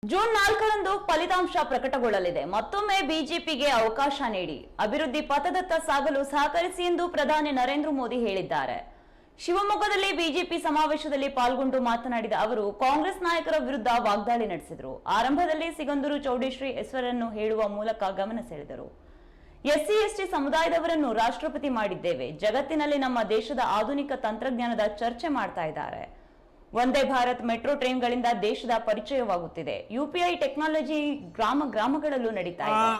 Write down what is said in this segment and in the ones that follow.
June 4ರಂದು ಫಲಿತಾಂಶ ಪ್ರಕಟಗೊಳ್ಳಲಿದೆ. ಮತ್ತೊಮ್ಮೆ ಬಿಜೆಪಿಗೆ ಅವಕಾಶ ನೀಡಿ ಅಭಿವೃದ್ಧಿ ಪಥದತ್ತ ಸಾಗಲು ಸಹಕರಿಸಿ ಎಂದು ಪ್ರಧಾನಿ ನರೇಂದ್ರ ಮೋದಿ ಹೇಳಿದ್ದಾರೆ. ಶಿವಮೊಗ್ಗದಲ್ಲಿ ಬಿಜೆಪಿ ಸಮಾವೇಶದಲ್ಲಿ ಪಾಲ್ಗೊಂಡು ಮಾತನಾಡಿದ ಅವರು ಕಾಂಗ್ರೆಸ್ ನಾಯಕರ ವಿರುದ್ಧ ವಾಗ್ದಾಳಿ ನಡೆಸಿದರು. ಆರಂಭದಲ್ಲಿ ಸಿಗಂದೂರು ಚೌಡೇಶ್ವರಿ ಹೆಸರನ್ನು ಹೇಳುವ ಮೂಲಕ ಗಮನ ಸೆಳೆದರು. ಎಸ್ಸಿ ಎಸ್ಟಿ ಸಮುದಾಯದವರನ್ನು ರಾಷ್ಟ್ರಪತಿ ಮಾಡಿದ್ದೇವೆ. ಜಗತ್ತಿನಲ್ಲಿ ನಮ್ಮ ದೇಶದ ಆಧುನಿಕ ತಂತ್ರಜ್ಞಾನದ ಚರ್ಚೆ ಮಾಡ್ತಾ ಇದ್ದಾರೆ. ವಂದೇ ಭಾರತ್ ಮೆಟ್ರೋ ಟ್ರೈನ್ಗಳಿಂದ ದೇಶದ ಪರಿಚಯವಾಗುತ್ತಿದೆ. ಯುಪಿಐ ಟೆಕ್ನಾಲಜಿ ಗ್ರಾಮಗಳಲ್ಲೂ ನಡೀತಾ ಇದೆ.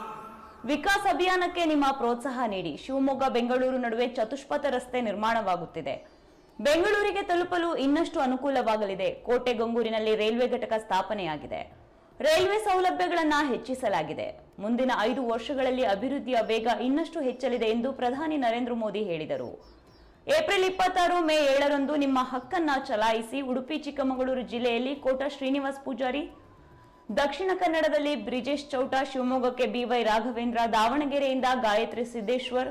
ವಿಕಾಸ್ ಅಭಿಯಾನಕ್ಕೆ ನಿಮ್ಮ ಪ್ರೋತ್ಸಾಹ ನೀಡಿ. ಶಿವಮೊಗ್ಗ ಬೆಂಗಳೂರು ನಡುವೆ ಚತುಷ್ಪಥ ರಸ್ತೆ ನಿರ್ಮಾಣವಾಗುತ್ತಿದೆ. ಬೆಂಗಳೂರಿಗೆ ತಲುಪಲು ಇನ್ನಷ್ಟು ಅನುಕೂಲವಾಗಲಿದೆ. ಕೋಟೆಗಂಗೂರಿನಲ್ಲಿ ರೈಲ್ವೆ ಘಟಕ ಸ್ಥಾಪನೆಯಾಗಿದೆ. ರೈಲ್ವೆ ಸೌಲಭ್ಯಗಳನ್ನು ಹೆಚ್ಚಿಸಲಾಗಿದೆ. ಮುಂದಿನ 5 ವರ್ಷಗಳಲ್ಲಿ ಅಭಿವೃದ್ಧಿಯ ವೇಗ ಇನ್ನಷ್ಟು ಹೆಚ್ಚಲಿದೆ ಎಂದು ಪ್ರಧಾನಿ ನರೇಂದ್ರ ಮೋದಿ ಹೇಳಿದರು. ಏಪ್ರಿಲ್ 26 ಮೇ 7ರಂದು ನಿಮ್ಮ ಹಕ್ಕನ್ನ ಚಲಾಯಿಸಿ. ಉಡುಪಿ ಚಿಕ್ಕಮಗಳೂರು ಜಿಲ್ಲೆಯಲ್ಲಿ ಕೋಟ ಶ್ರೀನಿವಾಸ್ ಪೂಜಾರಿ, ದಕ್ಷಿಣ ಕನ್ನಡದಲ್ಲಿ ಬ್ರಿಜೇಶ್ ಚೌಟ, ಶಿವಮೊಗ್ಗಕ್ಕೆ ಬಿವೈ ರಾಘವೇಂದ್ರ, ದಾವಣಗೆರೆಯಿಂದ ಗಾಯತ್ರಿ ಸಿದ್ದೇಶ್ವರ್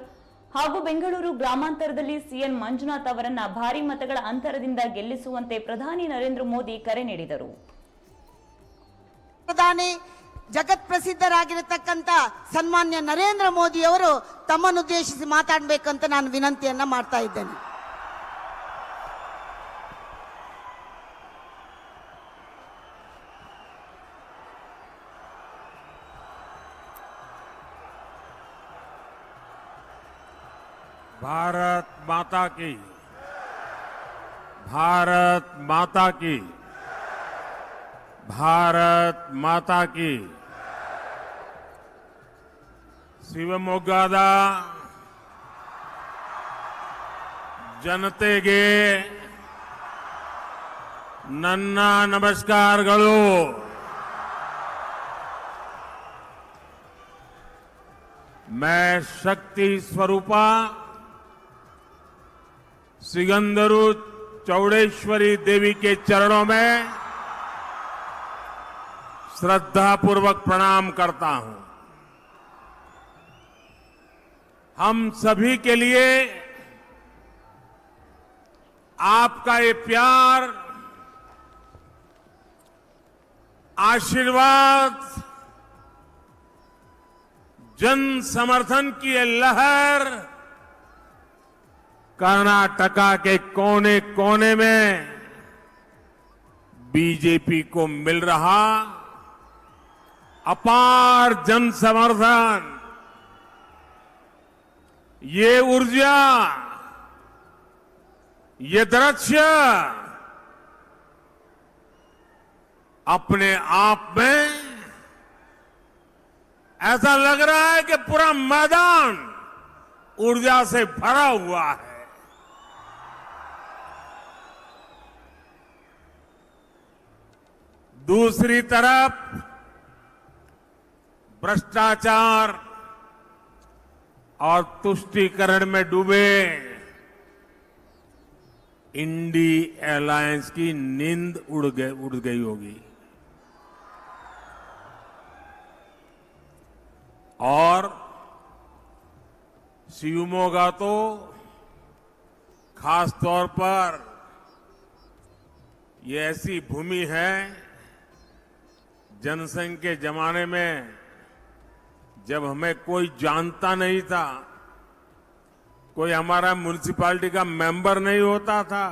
ಹಾಗೂ ಬೆಂಗಳೂರು ಗ್ರಾಮಾಂತರದಲ್ಲಿ ಸಿಎನ್ ಮಂಜುನಾಥ್ ಅವರನ್ನ ಭಾರಿ ಮತಗಳ ಅಂತರದಿಂದ ಗೆಲ್ಲಿಸುವಂತೆ ಪ್ರಧಾನಿ ನರೇಂದ್ರ ಮೋದಿ ಕರೆ ನೀಡಿದರು. ಪ್ರಧಾನಿ ಜಗತ್ ಪ್ರಸಿದ್ಧರಾಗಿರತಕ್ಕಂತ ಸನ್ಮಾನ್ಯ ನರೇಂದ್ರ ಮೋದಿ ಅವರು ತಮ್ಮನ್ನುದ್ದೇಶಿಸಿ ಮಾತಾಡಬೇಕಂತ ನಾನು ವಿನಂತಿಯನ್ನ ಮಾಡ್ತಾ ಇದ್ದೇನೆ. भारत माता की, भारत माता की, भारत माता की. ಶಿವಮೊಗ್ಗದ ಜನತೆಗೆ ನನ್ನ ನಮಸ್ಕಾರಗಳು. मैं शक्ति स्वरूपा सिगंदरू चौड़ेश्वरी देवी के चरणों में श्रद्धापूर्वक प्रणाम करता हूं. हम सभी के लिए आपका ये प्यार, आशीर्वाद, जन समर्थन की ये लहर कर्नाटका के कोने कोने में बीजेपी को मिल रहा अपार जन समर्थन, ये ऊर्जा, ये दृश्य अपने आप में ऐसा लग रहा है कि पूरा मैदान ऊर्जा से भरा हुआ है. दूसरी तरफ भ्रष्टाचार और तुष्टीकरण में डूबे इंडी एलायंस की नींद उड़ गई होगी. और शिवमोगा तो खास तौर पर ये ऐसी भूमि है, जनसंघ के जमाने में जब हमें कोई जानता नहीं था, कोई हमारा म्युनिसिपैलिटी का मेंबर नहीं होता था,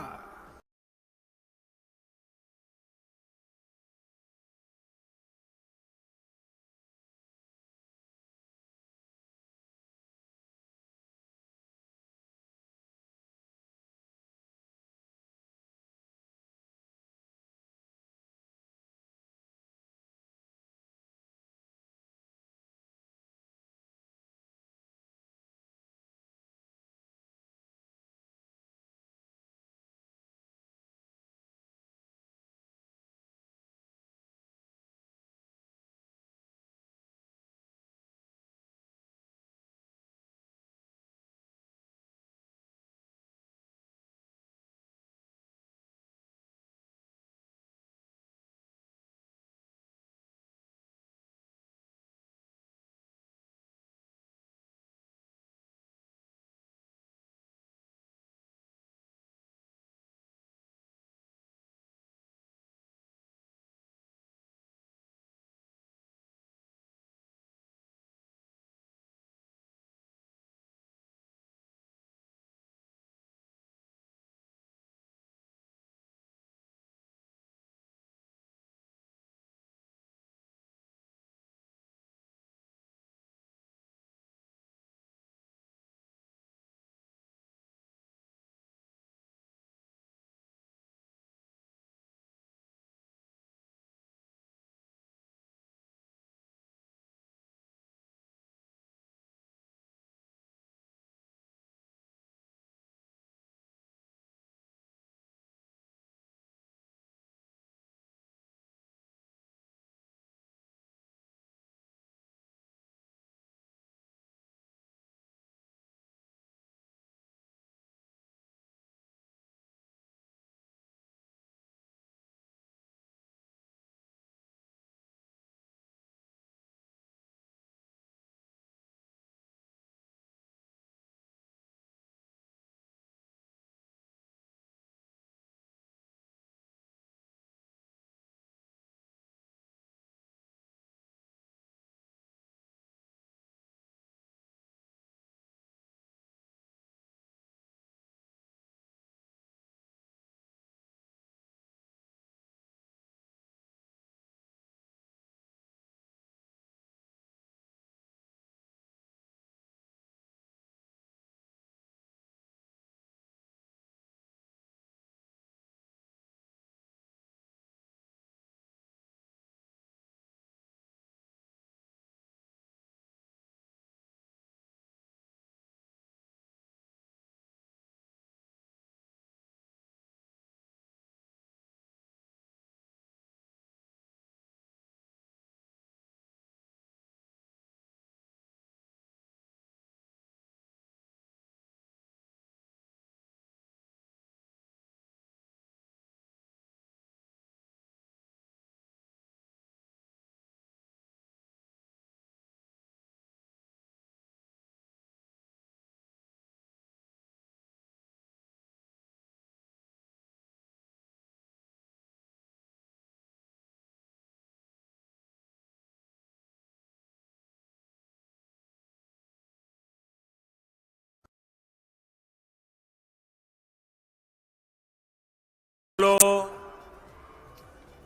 बोलो,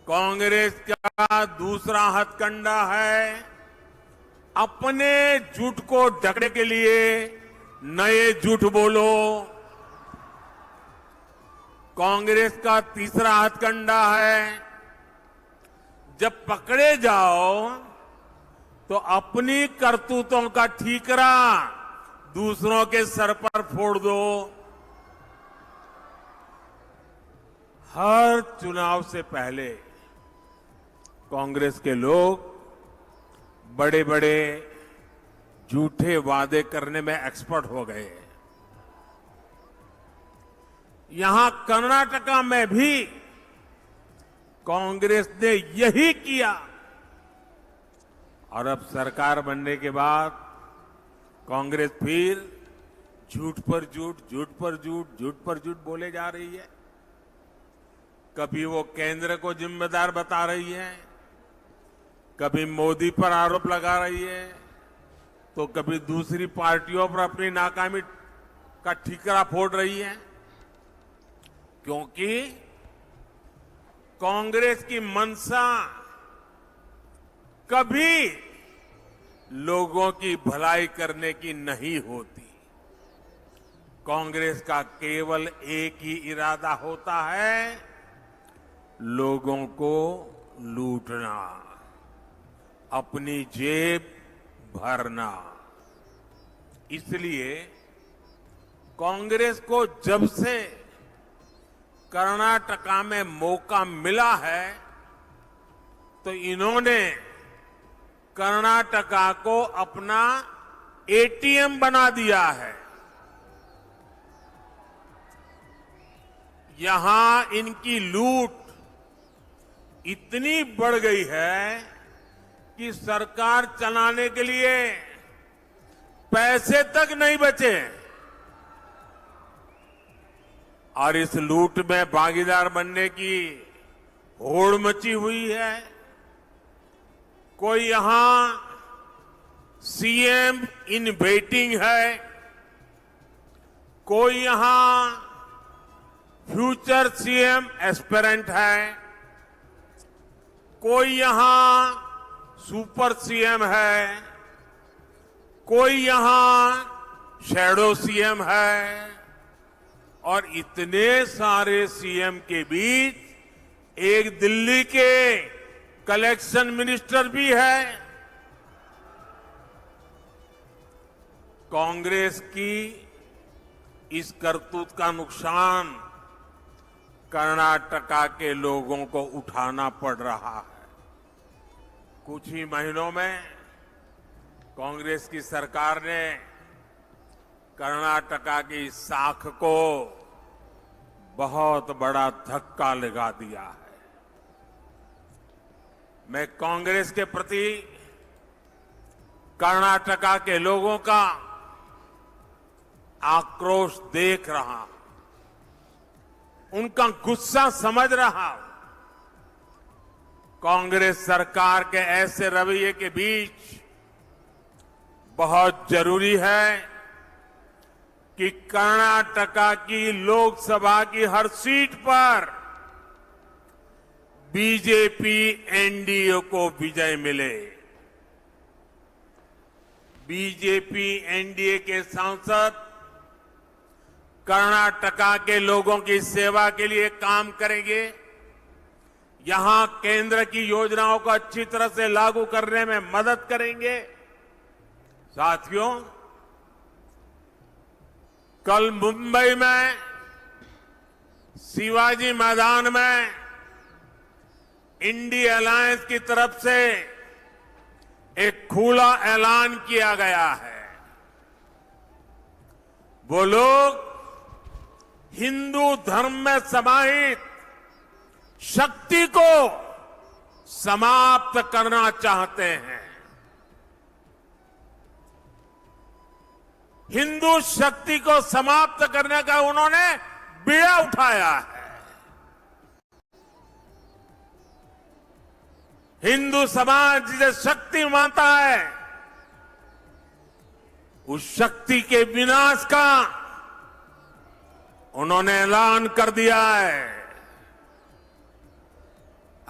कांग्रेस का दूसरा हथकंडा है अपने झूठ को ढकने के लिए नए झूठ बोलो। कांग्रेस का तीसरा हथकंडा है जब पकड़े जाओ तो अपनी करतूतों का ठीकरा दूसरों के सर पर फोड़ दो। हर चुनाव से पहले कांग्रेस के लोग बड़े बड़े झूठे वादे करने में एक्सपर्ट हो गए। यहां कर्नाटका में भी कांग्रेस ने यही किया और अब सरकार बनने के बाद कांग्रेस फिर झूठ पर झूठ, झूठ पर झूठ, झूठ पर झूठ बोले जा रही है। कभी वो केंद्र को जिम्मेदार बता रही है, कभी मोदी पर आरोप लगा रही है, तो कभी दूसरी पार्टियों पर अपनी नाकामी का ठीकरा फोड़ रही है। क्योंकि कांग्रेस की मंशा कभी लोगों की भलाई करने की नहीं होती। कांग्रेस का केवल एक ही इरादा होता है, लोगों को लूटना, अपनी जेब भरना। इसलिए कांग्रेस को जब से कर्नाटका में मौका मिला है तो इन्होंने कर्नाटका को अपना एटीएम बना दिया है। यहां इनकी लूट इतनी बढ़ गई है कि सरकार चलाने के लिए पैसे तक नहीं बचे और इस लूट में भागीदार बनने की होड़ मची हुई है। कोई यहां सीएम इन वेटिंग है, कोई यहां फ्यूचर सीएम एस्पिरेंट है, कोई यहां सुपर सीएम है, कोई यहां शैडो सीएम है और इतने सारे सीएम के बीच एक दिल्ली के कलेक्शन मिनिस्टर भी है। कांग्रेस की इस करतूत का नुकसान कर्नाटका के लोगों को उठाना पड़ रहा है। कुछ ही महीनों में कांग्रेस की सरकार ने कर्नाटका की साख को बहुत बड़ा धक्का लगा दिया है। मैं कांग्रेस के प्रति कर्नाटका के लोगों का आक्रोश देख रहा हूं, उनका गुस्सा समझ रहा हूं। कांग्रेस सरकार के ऐसे रवैये के बीच बहुत जरूरी है कि कर्नाटका की लोकसभा की हर सीट पर बीजेपी एनडीए को विजय मिले। बीजेपी एनडीए के सांसद कर्नाटका के लोगों की सेवा के लिए काम करेंगे, यहां केंद्र की योजनाओं को अच्छी तरह से लागू करने में मदद करेंगे। साथियों, कल मुंबई में शिवाजी मैदान में इंडिया अलायंस की तरफ से एक खुला ऐलान किया गया है। वो लोग हिंदू धर्म में समाहित शक्ति को समाप्त करना चाहते हैं। हिंदू शक्ति को समाप्त करने का उन्होंने बीड़ा उठाया है। हिंदू समाज जिसे शक्ति मानता है, उस शक्ति के विनाश का उन्होंने ऐलान कर दिया है।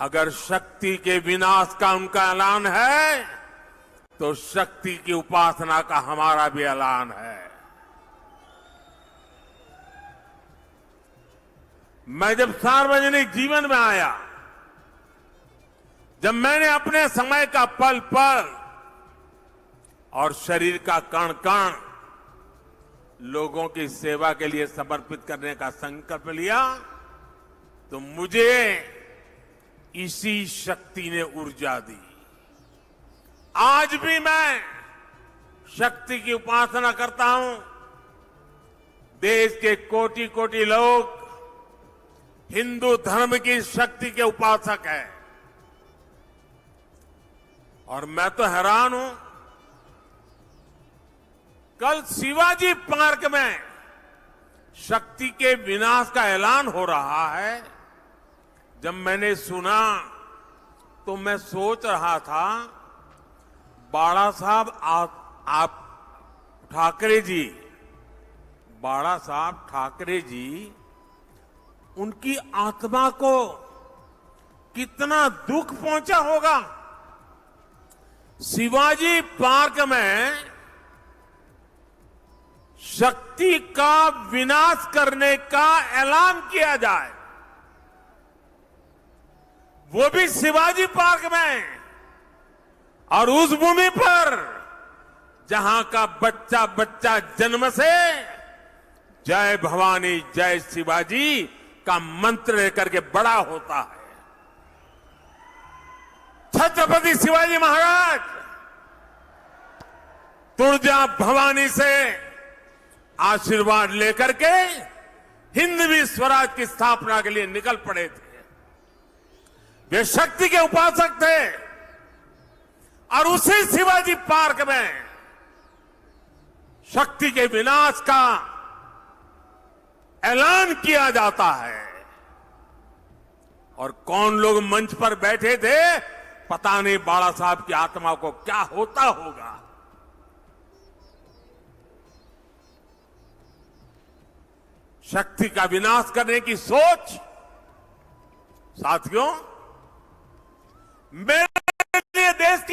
अगर शक्ति के विनाश का उनका ऐलान है तो शक्ति की उपासना का हमारा भी ऐलान है। मैं जब सार्वजनिक जीवन में आया, जब मैंने अपने समय का पल पल और शरीर का कण कण लोगों की सेवा के लिए समर्पित करने का संकल्प लिया, तो मुझे इसी शक्ति ने ऊर्जा दी। आज भी मैं शक्ति की उपासना करता हूं। देश के कोटि कोटि लोग हिंदू धर्म की शक्ति के उपासक हैं और मैं तो हैरान हूं। कल शिवाजी पार्क में शक्ति के विनाश का ऐलान हो रहा है। जब मैंने सुना तो मैं सोच रहा था, बाला साहब आप ठाकरे जी, बाला साहब ठाकरे जी, उनकी आत्मा को कितना दुख पहुंचा होगा। शिवाजी पार्क में शक्ति का विनाश करने का ऐलान किया जाए, वो भी शिवाजी पार्क में, और उस भूमि पर जहां का बच्चा बच्चा जन्म से जय भवानी जय शिवाजी का मंत्र लेकर के बड़ा होता है। छत्रपति शिवाजी महाराज तुळजा भवानी से आशीर्वाद लेकर के हिंदवी स्वराज की स्थापना के लिए निकल पड़े थे। वे शक्ति के उपासक थे और उसी शिवाजी पार्क में शक्ति के विनाश का ऐलान किया जाता है। और कौन लोग मंच पर बैठे थे, पता नहीं बाला साहब की आत्मा को क्या होता होगा। शक्ति का विनाश करने की सोच, साथियों, मेरे लिए देश की